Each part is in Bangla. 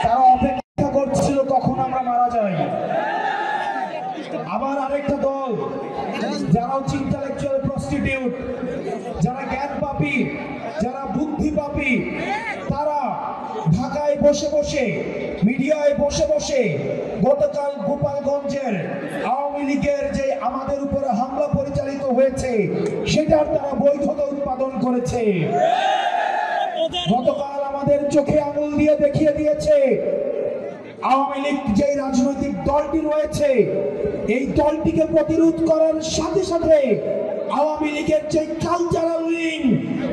তারা অপেক্ষা করছিল কখন আমরা মারা যাই। আবার আরেকটা দল যারা ইন্টেলেকচুয়াল প্রস্টিটিউট, যারা জ্ঞান পাপী, যারা বুদ্ধি পাপী, তারা ঢাকায় বসে বসে, মিডিয়ায় বসে বসে গতকাল গোপালগঞ্জের আওয়ামী লীগের যে আমাদের উপরে হামলা পরিচালিত হয়েছে সেটার তারা বৈধতা উৎপাদন করেছে। গতকাল আমাদের চোখে আঙুল দিয়ে দেখিয়ে দিয়েছে আওয়ামী লীগ যে রাজনৈতিক দলটি রয়েছে এই দলটিকে প্রতিরোধ করার সাথে সাথে আওয়ামী লীগের যে কালচারাল উইং,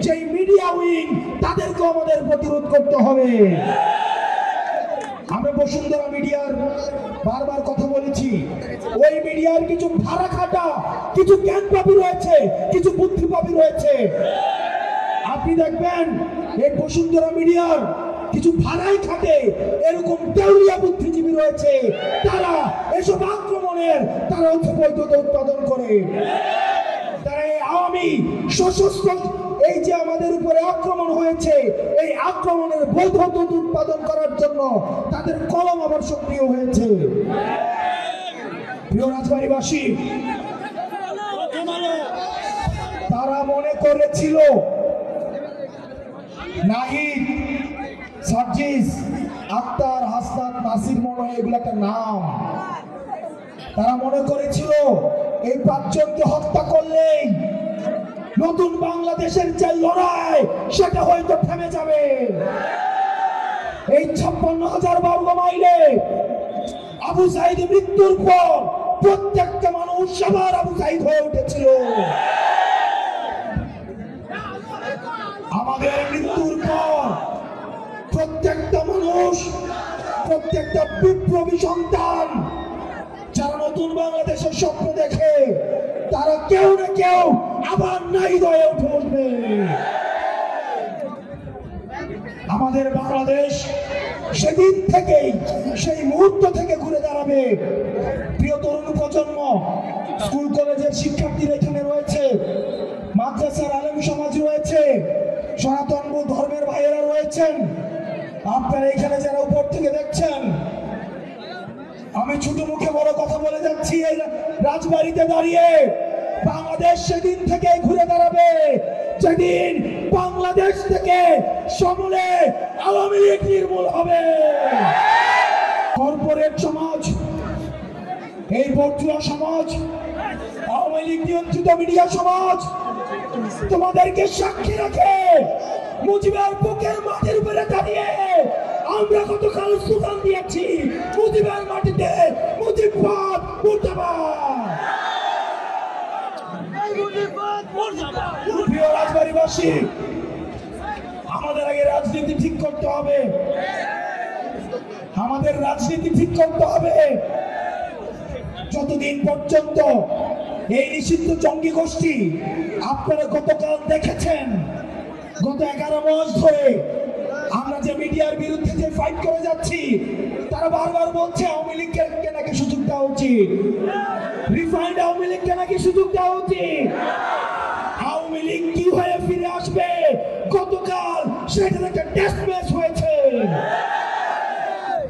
যে মিডিয়া উইং, তাদেরকে আমাদের প্রতিরোধ করতে হবে। আমরা বসুন্ধরা মিডিয়ার বারবার কথা বলেছি, ওই মিডিয়ার কিছু ভাড়া খাটা, কিছু জ্ঞানপাপী রয়েছে, কিছু বুদ্ধিপাপী রয়েছে। আপনি দেখবেন এই বসুন্ধরা মিডিয়ার কিছু ভাড়াই খাটে এরকম দেউলিয়া বুদ্ধিজীবী রয়েছে, তারা এসব আক্রমণের তারা বৈধতা উৎপাদন করে। তারা এই আওয়ামী সশস্ত্র এই যে আমাদের উপরে আক্রমণ হয়েছে এই আক্রমণের বৈধতা উৎপাদন করার জন্য তাদের কলম আবার সক্রিয় হয়েছে। প্রিয় রাজবাড়ীবাসী, তারা মনে করেছিল নাহিদ, সার্জিস, আক্তার, হাসনাত, নাসির, মনে হয় এগুলো একটা নাম। তারা মনে করেছিল এই পাঁচজনকে হত্যা করলেই নতুন বাংলাদেশের যে লড়াই সেটা হয়তো থেমে যাবে। এই 56,000 বর্গ মাইলে আবু সাইদ মৃত্যুর পর প্রত্যেকটা মানুষ সবার আবু সাইদ হয়ে উঠেছিল। আমাদের মৃত্যুর পর প্রত্যেকটা মানুষ, প্রত্যেকটা বিপ্লবী সন্তান যারা নতুন বাংলাদেশের স্বপ্ন দেখে তারা কেউ না কেউ আবার নাহিদ হয়ে উঠে উঠবে। আমাদের বাংলাদেশ সেদিন থেকেই, সেই মুহূর্ত থেকে ঘুরে দাঁড়াবে। প্রিয় তরুণ প্রজন্ম, স্কুল কলেজের শিক্ষার্থীরা এখানে রয়েছে, মাদ্রাসার আলেম সমাজ রয়েছে, সনাতন ধর্মের ভাইয়েরা রয়েছেন, আপনারা এখানে যারা উপর থেকে দেখছেন, আমি ছোট মুখে বড় কথা বলে যাচ্ছি, এই রাজবাড়িতে দাঁড়িয়ে বাংলাদেশ সেদিন থেকে ঘুরে দাঁড়াবে যেদিন বাংলাদেশ থেকে সমূলে আওয়ামী লীগ নির্মূল হবে। কর্পোরেট সমাজ, এই বর্জুয়া সমাজ, আওয়ামী লীগ নিয়ন্ত্রিত মিডিয়া সমাজ তোমাদেরকে সাক্ষী রাখে মুজিবের বুকের মাটির উপরে দাঁড়িয়ে আমরা গতকাল স্লোগান দিয়েছি, মুজিবের মাটিতে মুজিববাদ মুর্দাবাদ। প্রিয় রাজবাড়ীবাসী, আমাদের আগে রাজনীতি ঠিক করতে হবে, আমাদের রাজনীতি ঠিক করতে হবে। যতদিন পর্যন্ত এই নিষিদ্ধ জঙ্গি গোষ্ঠী, আপনারা গতকাল দেখেছেন গত 11 মাস ধরে আমরা যে মিডিয়ার বিরুদ্ধে যে ফাইট করে যাচ্ছি, তারা বারবার বলছে আওয়ামী লীগকে নাকি সুযোগ দেওয়া উচিত, রিফাইন্ড আওয়ামী লীগকে নাকি সুযোগ দেওয়া উচিত।